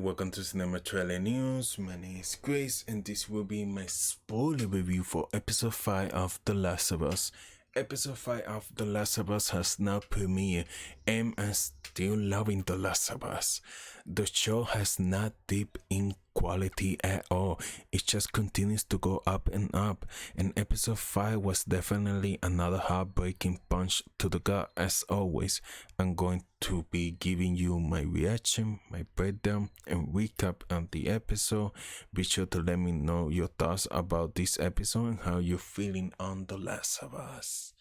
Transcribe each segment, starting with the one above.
welcome to Cinema Trailer News. My name is Grace, and this will be my spoiler review for episode 5 of The Last of Us. Episode 5 of The Last of Us has now premiered, and I'm still loving The Last of Us. The show has not dipped in quality at all. It just continues to go up, and episode 5 was definitely another heartbreaking punch to the gut. As always, I'm going to be giving you my reaction, my breakdown, and recap of the episode. Be sure to let me know your thoughts about this episode and how you're feeling on The Last of Us.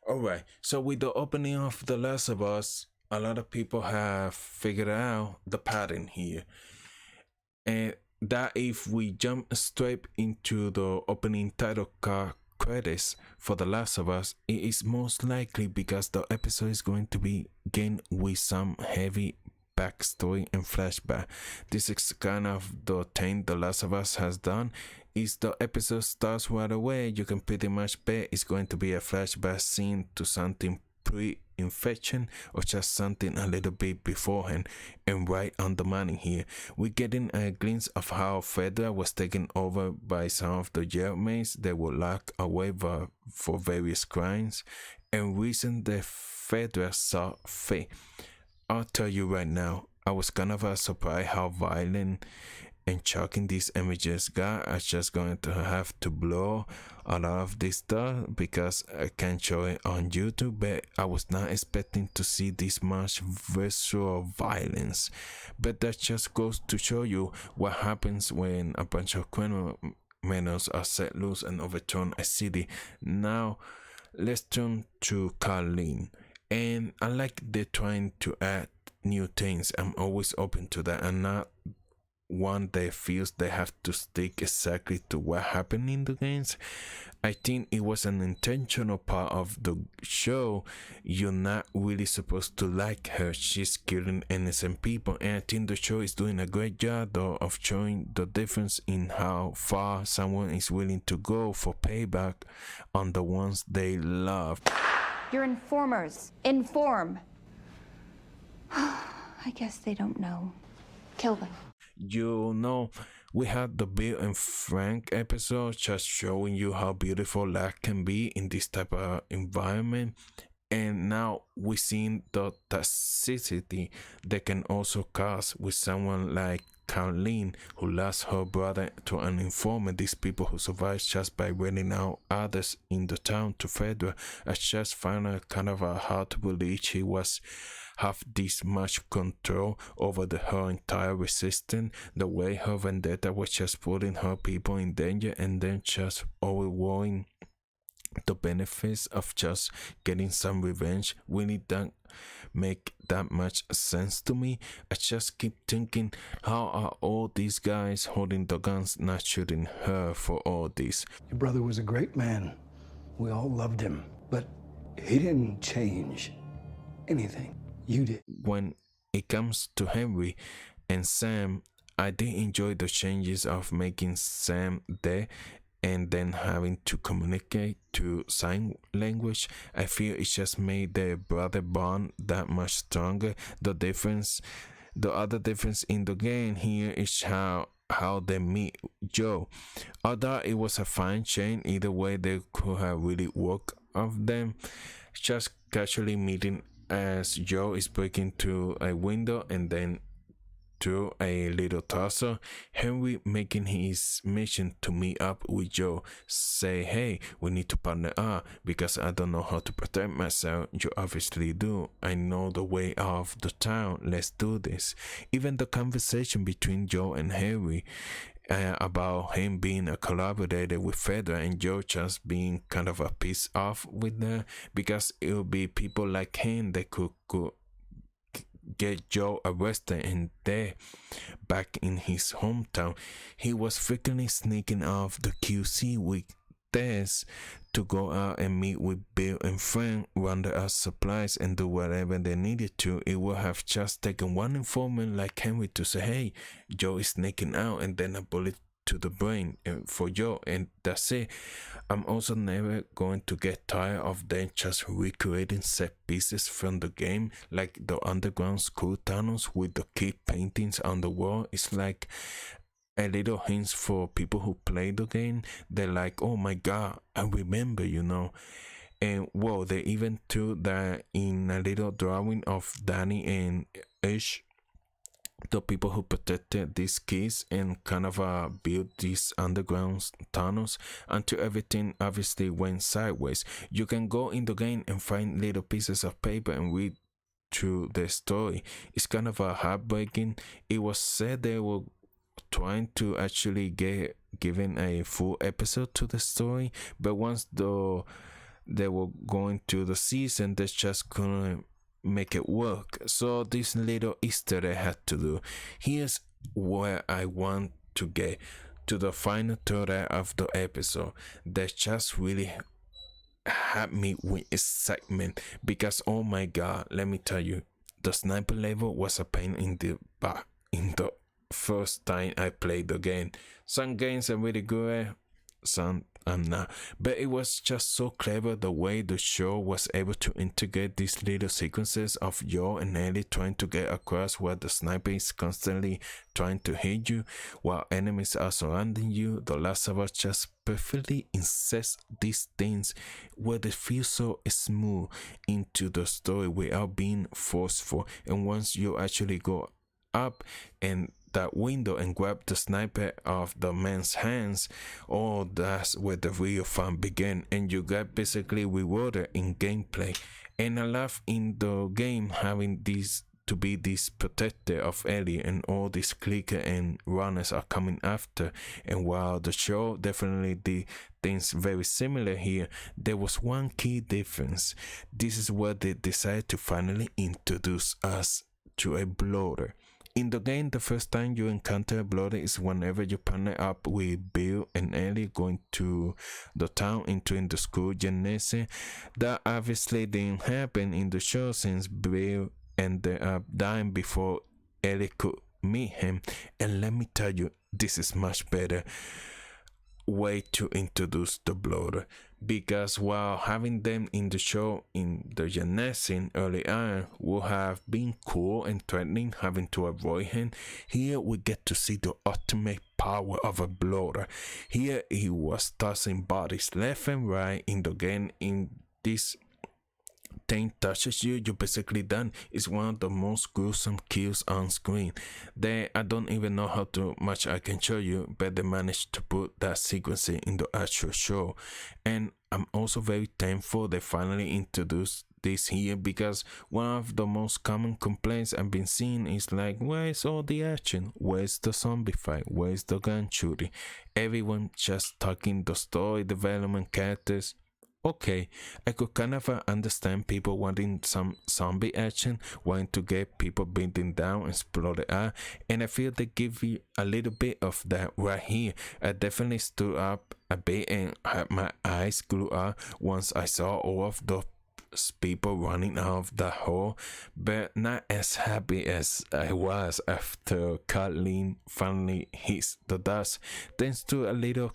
Alright, so with the opening of The Last of Us, a lot of people have figured out the pattern here. And that if we jump straight into the opening title card credits for The Last of Us, it is most likely because the episode is going to begin with some heavy backstory and flashback. This is kind of the thing The Last of Us has done. Is the episode starts right away, you can pretty much bet it's going to be a flashback scene to something pre-infection or just something a little bit beforehand, and right on the money here. We're getting a glimpse of how Fedra was taken over by some of the jailmates that were locked away for various crimes, and reason that Fedra saw fit. I'll tell you right now, I was kind of surprised how violent and shocking these images got. I'm just going to have to blow a lot of this stuff because I can't show it on YouTube, but I was not expecting to see this much visual violence. But that just goes to show you what happens when a bunch of criminals are set loose and overturn a city. Now let's turn to Carlene, and I like they're trying to add new things. I'm always open to that, and not one that feels they have to stick exactly to what happened in the games. I think it was an intentional part of the show. You're not really supposed to like her. She's killing innocent people, and I think the show is doing a great job though of showing the difference in how far someone is willing to go for payback on the ones they love. You're informers. Inform. I guess they don't know. Kill them. You know, we had the Bill and Frank episode just showing you how beautiful life can be in this type of environment, and now we're seeing the toxicity that can also cause with someone like Carlene, who lost her brother to an informant. These people who survived just by renting out others in the town to Fedra. I just find it kind of hard to believe she was have this much control over her entire resistance, the way her vendetta was just putting her people in danger and then just overwhelming the benefits of just getting some revenge. Really don't make that much sense to me. I just keep thinking, how are all these guys holding the guns not shooting her for all this? Your brother was a great man. We all loved him, but he didn't change anything. You did. When it comes to Henry and Sam, I did enjoy the changes of making Sam there and then having to communicate through sign language. I feel it just made their brother bond that much stronger. The other difference in the game here is how they meet Joe. Although it was a fine chain, either way they could have really worked of them. Just casually meeting as Joe is breaking through a window and then through a little tussle. Henry making his mission to meet up with Joe, say, hey, we need to partner up because I don't know how to protect myself. You obviously do. I know the way of the town. Let's do this. Even the conversation between Joe and Henry about him being a collaborator with Fedra and Joe just being kind of a piece off with her, because it would be people like him that could get Joe arrested, and there back in his hometown he was frequently sneaking off the QC with Tess to go out and meet with Bill and Frank, round out supplies and do whatever they needed to. It would have just taken one informant like Henry to say, hey, Joe is sneaking out, and then a bullet to the brain for Joe, and that's it. I'm also never going to get tired of them just recreating set pieces from the game, like the underground school tunnels with the kid paintings on the wall. It's like a little hints for people who play the game. They're like, oh my god, I remember, And well, they even threw that in a little drawing of Danny and Ish, the people who protected these kids, and kind of built these underground tunnels until everything obviously went sideways. You can go in the game and find little pieces of paper and read through the story. It's kind of heartbreaking. It was said they were trying to actually get given a full episode to the story, but once they were going to the season, they just couldn't make it work. So this little Easter egg had to do. Here's where I want to get to the final third of the episode. That just really had me with excitement, because oh my god, let me tell you, the sniper level was a pain in the back in the first time I played the game. Some games are really good, some I'm not, but it was just so clever the way the show was able to integrate these little sequences of Joel and Ellie trying to get across where the sniper is constantly trying to hit you while enemies are surrounding you. The Last of Us just perfectly inserts these things where they feel so smooth into the story without being forceful. And once you actually go up and that window and grab the sniper off the man's hands, oh, that's where the real fun began, and you got basically rewarded in gameplay. And I love in the game having this to be this protector of Ellie, and all these clicker and runners are coming after. And while the show definitely did things very similar here, there was one key difference. This is where they decided to finally introduce us to a bloater. In the game, the first time you encounter a bloater is whenever you partner up with Bill and Ellie going to the town, entering the school gymnasium. That obviously didn't happen in the show since Bill ended up dying before Ellie could meet him. And let me tell you, this is much better way to introduce the bloater, because while having them in the show in the gymnasium early on would have been cool and threatening, having to avoid him, here we get to see the ultimate power of a bloater. Here he was tossing bodies left and right in the game. In this thing touches you, you're basically done. It's one of the most gruesome kills on screen. I don't even know how much I can show you, but they managed to put that sequence in the actual show. And I'm also very thankful they finally introduced this here, because one of the most common complaints I've been seeing is like, where's all the action? Where's the zombie fight? Where's the gun shooting? Everyone just talking the story development, characters. Okay, I could kind of understand people wanting some zombie action, wanting to get people beaten down, exploded out, and I feel they give you a little bit of that right here. I definitely stood up a bit and had my eyes glued up once I saw all of the people running out of the hole, but not as happy as I was after Kathleen finally hits the dust, thanks to a little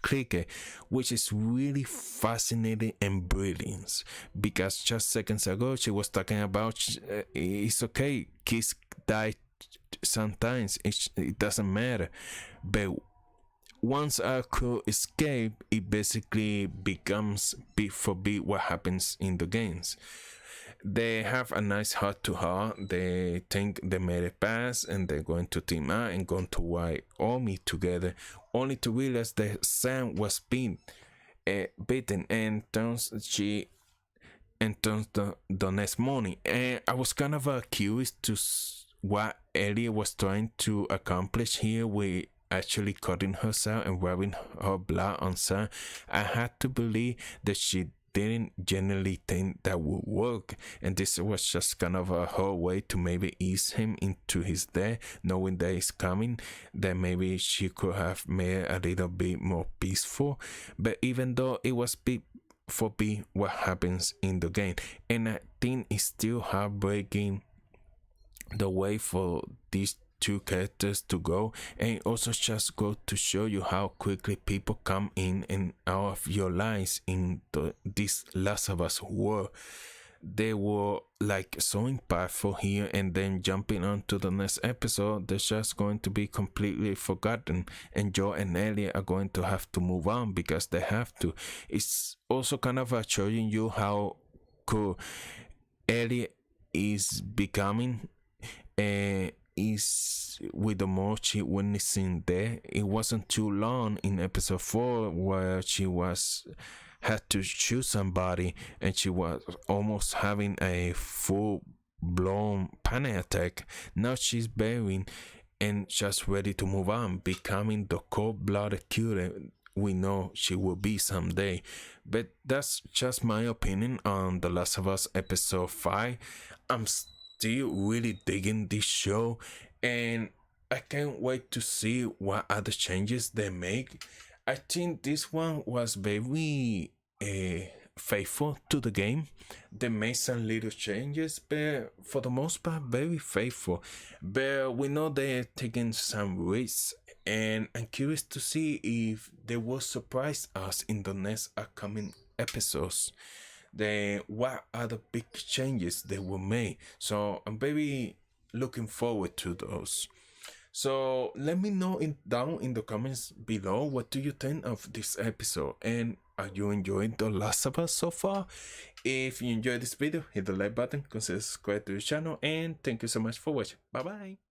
clicker, which is really fascinating and brilliant, because just seconds ago she was talking about it's okay, kids die sometimes, it doesn't matter, but once our crew escape, it basically becomes beat for beat what happens in the games. They have a nice heart to heart. They think they made it past and they're going to team up and going to white army together, only to realize that Sam was beaten and turns the next morning. And I was kind of curious to what Ellie was trying to accomplish here with actually cutting herself and rubbing her blood on Sam. I had to believe that she didn't genuinely think that would work, and this was just kind of her way to maybe ease him into his death, knowing that he's coming, that maybe she could have made a little bit more peaceful. But even though it was beat for beat what happens in the game, and I think it's still heartbreaking the way for this two characters to go, and it also just go to show you how quickly people come in and out of your lives in this Last of Us world. They were like so impactful here, and then jumping on to the next episode, they're just going to be completely forgotten, and Joel and Ellie are going to have to move on because they have to. It's also kind of showing you how cool Ellie is becoming, is with the more she witnessing there. It wasn't too long in episode 4 where she had to choose somebody and she was almost having a full-blown panic attack. Now she's bearing and just ready to move on, becoming the cold-blooded killer we know she will be someday. But that's just my opinion on The Last of Us episode 5. I'm still really digging this show, and I can't wait to see what other changes they make. I think this one was very faithful to the game. They made some little changes, but for the most part, very faithful. But we know they're taking some risks, and I'm curious to see if they will surprise us in the next upcoming episodes. What are the big changes they will make? So I'm very looking forward to those. So let me know down in the comments below, what do you think of this episode, and are you enjoying The Last of Us so far? If you enjoyed this video, hit the like button, consider subscribing to the channel, and thank you so much for watching. Bye bye.